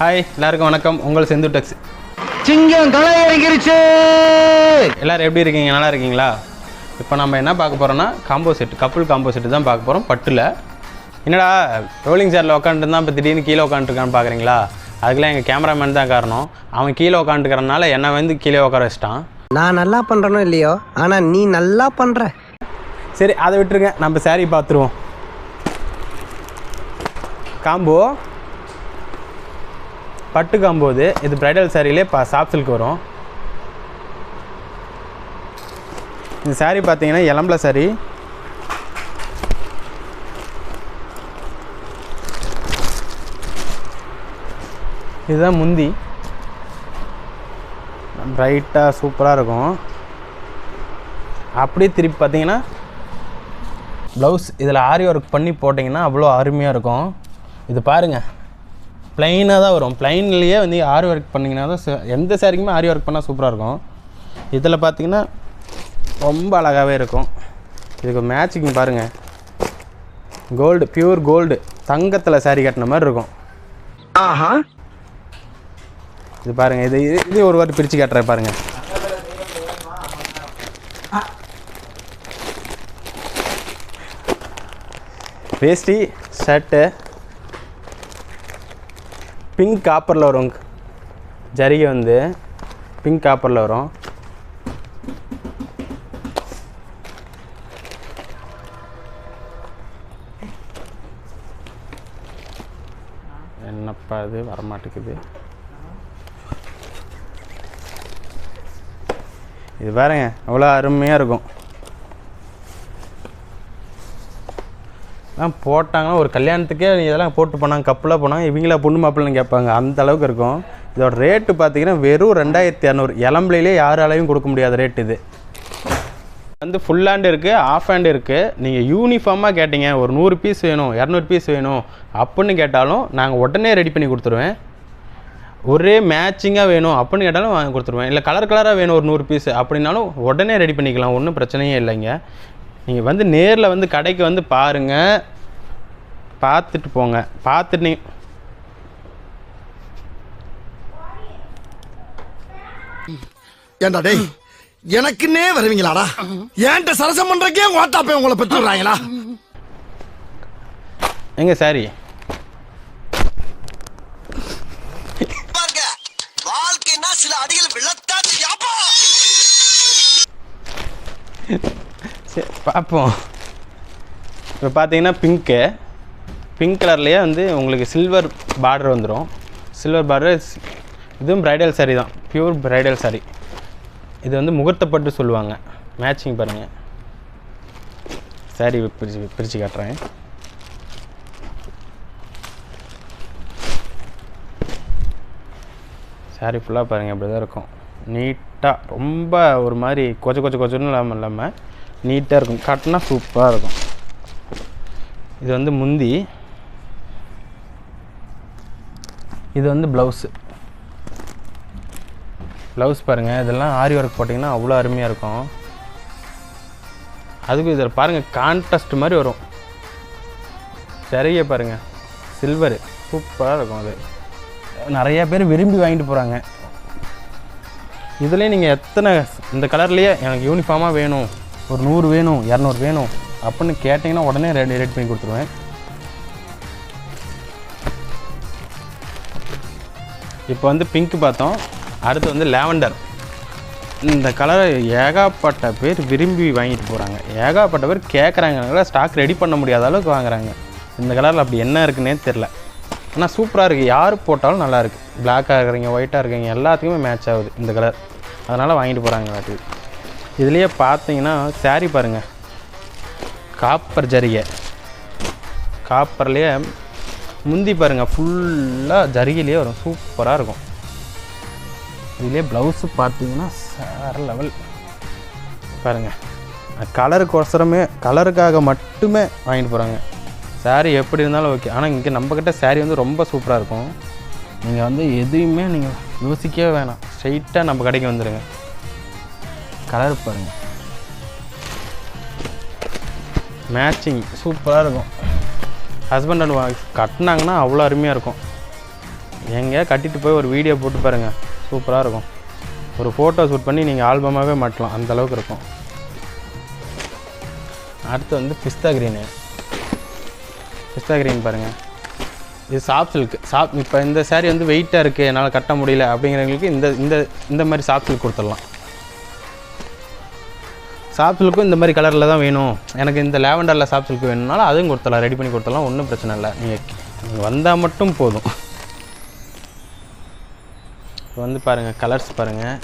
Hi எல்லாருக்கும் வணக்கம். உங்கள் செந்து டெக்ஸ். சிங்கம் களை இறங்கிருச்சு. எல்லோரும் எப்படி இருக்கீங்க? நல்லா இருக்கீங்களா? இப்போ நம்ம என்ன பார்க்க போகிறோன்னா combo set, couple combo set தான் பார்க்க போகிறோம். பட்டில் என்னடா ரோலிங் சேரில் உட்காந்துருந்தான் இப்போ திடீர்னு கீழே உட்காந்துருக்கான்னு பார்க்குறீங்களா? அதுக்கெல்லாம் எங்கள் கேமராமேன் தான் காரணம். அவன் கீழே உட்காந்துக்கிறனால என்னை வந்து கீழே உட்கார வச்சிட்டான். நான் நல்லா பண்ணுறனோ இல்லையோ, ஆனால் நீ நல்லா பண்ணுற. சரி, அதை விட்டுருங்க, நம்ம சாரீ பார்த்துருவோம். காம்போ பட்டு காம்போது இது பிரைடல் சாரிலே சாஃப்ட் சில்க் வரும். இந்த சாரீ பார்த்தீங்கன்னா எலம்பல சாரீ. இதுதான் முந்தி, பிரைட்டாக சூப்பராக இருக்கும். அப்படியே திருப்பி பார்த்தீங்கன்னா ப்ளவுஸ் இதில் ஆரி ஒர்க் பண்ணி போட்டிங்கன்னா அவ்வளோ அருமையாக இருக்கும். இது பாருங்கள், ப்ளைனாக தான் வரும். ப்ளைன்லேயே வந்து ஆரி ஒர்க் பண்ணிங்கன்னா தான் எந்த சாரிக்குமே ஆரி ஒர்க் பண்ணால் சூப்பராக இருக்கும். இதில் பார்த்திங்கன்னா ரொம்ப அழகாகவே இருக்கும். இதுக்கு மேட்சிங் பாருங்கள், கோல்டு, பியூர் கோல்டு, தங்கத்தில் சாரி கட்டின மாதிரி இருக்கும். ஆஹா, இது பாருங்கள், இது ஒரு வாட்டி பிரித்து காட்டுறேன் பாருங்கள். வேஷ்டி ஷர்ட்டு பிங்க் காப்பரில் வரும். ஜரிகை வந்து பிங்க் காப்பரில் வரும். என்னப்பா இது வரமாட்டேங்குது. இது பாருங்க, அவ்வளோ அருமையாக இருக்கும். போட்டாங்கன்னா ஒரு கல்யாணத்துக்கே இதெல்லாம் போட்டு போனாங்க, கப்பலாக போனாங்க, இவங்களா பொண்ணு மாப்பிள்ளைன்னு கேட்பாங்க, அந்த அளவுக்கு இருக்கும். இதோட ரேட்டு பார்த்தீங்கன்னா வெறும் 2200. இளம்பிலையிலே யாராலையும் கொடுக்க முடியாத ரேட். இது வந்து ஃபுல் ஹேண்ட் இருக்குது, ஆஃப் ஹேண்ட் இருக்குது. நீங்கள் யூனிஃபார்மாக கேட்டிங்க, ஒரு 100 பீஸ் வேணும், 200 பீஸ் வேணும் அப்படின்னு கேட்டாலும் நாங்கள் உடனே ரெடி பண்ணி கொடுத்துருவேன். ஒரே மேட்சிங்காக வேணும் அப்படின்னு கேட்டாலும் வாங்கி கொடுத்துருவேன். இல்லை கலர் கலராக வேணும் ஒரு 100 பீஸ் அப்படின்னாலும் உடனே ரெடி பண்ணிக்கலாம், ஒன்றும் பிரச்சனையே இல்லைங்க. நீங்கள் வந்து நேரில் வந்து கடைக்கு வந்து பாருங்கள், பார்த்துட்டு போங்க. பார்த்துட்டு நீங்கள் ஏண்டா டேய், எனக்குன்னே வருவீங்களாடா? ஏன்ட்ட சரசம் பண்றக்கே ஓட்டாப்பே உங்களை பெற்றுறாங்களா? எங்க சாரி வாழ்க்கைன்னா சில அடிகள் விழத்தான் யாப்பா. சரி பார்ப்போம். இப்போ பார்த்தீங்கன்னா பிங்க் கலர்லேயே வந்து உங்களுக்கு சில்வர் பார்டர் வந்துடும். Silver border. இதுவும் பிரைடல் சாரீ தான், பியூர் பிரைடல் சாரீ. இது வந்து முகூர்த்தப்பட்டு சொல்லுவாங்க. மேட்சிங் பாருங்கள். சாரீ பிரித்து காட்டுறேன். சாரீ ஃபுல்லாக பாருங்கள், இப்படி தான் இருக்கும். நீட்டாக, ரொம்ப ஒரு மாதிரி கொச்சன்னு இல்லாமல் நீட்டாக இருக்கும். கட்டினா சூப்பராக இருக்கும். இது வந்து முந்தி, இது வந்து ப்ளவுஸ் பாருங்கள். இதெல்லாம் ஆரி ஒர்க் போட்டிங்கன்னா அவ்வளோ அருமையாக இருக்கும். அதுக்கும் இதில் பாருங்கள், கான்ட்ராஸ்ட் மாதிரி வரும். சரியாக பாருங்கள், சில்வரு சூப்பராக இருக்கும். அது நிறையா பேர் விரும்பி வாங்கிட்டு போகிறாங்க. இதுலேயே நீங்கள் எத்தனை இந்த கலர்லேயே எனக்கு யூனிஃபார்மாக வேணும், ஒரு 100 வேணும், 200 வேணும் அப்படின்னு கேட்டிங்கன்னா உடனே ரெடி பண்ணி கொடுத்துருவேன். இப்போ வந்து பிங்க் பார்த்தோம், அடுத்து வந்து லாவெண்டர். இந்த கலரை ஏகப்பட்ட பேர் விரும்பி வாங்கிட்டு போகிறாங்க, ஏகப்பட்ட பேர் கேட்குறாங்க. ஸ்டாக் ரெடி பண்ண முடியாத அளவுக்கு வாங்குறாங்க. இந்த கலரில் அப்படி என்ன இருக்குன்னே தெரில, ஆனால் சூப்பராக இருக்குது. யார் போட்டாலும் நல்லாயிருக்கு. பிளாக்காக இருக்கிறீங்க, ஒயிட்டாக இருக்கீங்க, எல்லாத்துக்குமே மேட்ச் ஆகுது இந்த கலர். அதனால் வாங்கிட்டு போகிறாங்க. இதுலேயே பார்த்தீங்கன்னா சாரீ பாருங்கள், காப்பர் ஜரிகை. காப்பர்லேயே முந்தி பாருங்கள், ஃபுல்லாக ஜரிகையிலே வரும், சூப்பராக இருக்கும். இதுலேயே ப்ளவுஸு பார்த்தீங்கன்னா வேறு லெவல் பாருங்கள். கலருக்கோசரமே, கலருக்காக மட்டுமே வாங்கிட்டு போகிறாங்க. சாரீ எப்படி இருந்தாலும் ஓகே. ஆனால் இங்கே நம்மக்கிட்ட சாரீ வந்து ரொம்ப சூப்பராக இருக்கும். நீங்கள் வந்து எதுவுமே நீங்கள் யோசிக்கவே வேணாம், ஸ்ட்ரைட்டாக நம்ம கடைக்கு வந்துடுங்க. கலர் பாருங்கள், மேட்சிங் சூப்பராக இருக்கும். ஹஸ்பண்ட் அண்ட் ஒய்ஃப் கட்டினாங்கன்னா அவ்வளோ அருமையாக இருக்கும். எங்கேயா கட்டிட்டு போய் ஒரு வீடியோ போட்டு பாருங்கள், சூப்பராக இருக்கும். ஒரு ஃபோட்டோ ஷூட் பண்ணி நீங்கள் ஆல்பமாகவே மாட்டலாம், அந்தளவுக்கு இருக்கும். அடுத்து வந்து பிஸ்தா க்ரீனு. பிஸ்தா க்ரீன் பாருங்கள், இது சாஃப்ட் சில்க். இப்போ இந்த saree வந்து வெயிட்டாக இருக்குது, என்னால் கட்ட முடியல அப்படிங்கிறவங்களுக்கு இந்த இந்த இந்த மாதிரி சாஃப்ட் சில்க் கொடுத்துடலாம். சாஃப்ட் சில்க்கும் இந்த மாதிரி கலரில் தான் வேணும், எனக்கு இந்த லேவண்டரில் சாஃப்ட் சில்க் வேணும்னாலும் அதுவும் கொடுத்துடலாம், ரெடி பண்ணி கொடுத்துடலாம், ஒன்றும் பிரச்சனை இல்லை. நீங்கள் வந்தால் மட்டும் போதும். இப்போ வந்து பாருங்கள், கலர்ஸ் பாருங்கள்.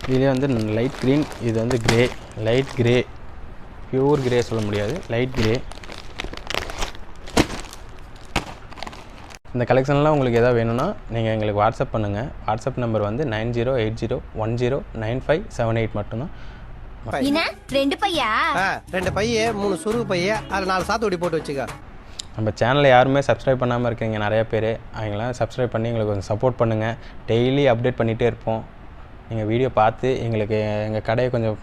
இதுலேயே வந்து லைட் க்ரீன், இது வந்து grey, light grey, pure grey சொல்ல முடியாது, லைட் கிரே. இந்த கலெக்ஷன்லாம் உங்களுக்கு எதாவது வேணும்னா நீங்கள் எங்களுக்கு வாட்ஸ்அப் பண்ணுங்கள். வாட்ஸ்அப் நம்பர் வந்து 9080109578 மட்டும்தான். 2 பையா 2 பைய 3 சுருக்கு பைய அதில் 4 சாத்துக்குடி போட்டு வச்சுக்க. நம்ம சேனலில் யாருமே சப்ஸ்கிரைப் பண்ணாமல் இருக்கீங்க நிறைய பேர், அவங்களாம் சப்ஸ்கிரைப் பண்ணி எங்களுக்கு கொஞ்சம் சப்போர்ட் பண்ணுங்கள். டெய்லி அப்டேட் பண்ணிகிட்டே இருப்போம். நீங்கள் வீடியோ பார்த்து எங்களுக்கு எங்கள் கடையை கொஞ்சம்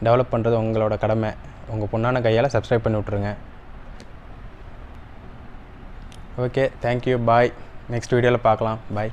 டெவலப் பண்ணுறது உங்களோட கடமை. உங்கள் பொண்ணான கையால் சப்ஸ்கிரைப் பண்ணி விட்ருங்க. ஓகே, தேங்க்யூ, பாய். நெக்ஸ்ட் வீடியோவில் பார்க்கலாம், பாய்.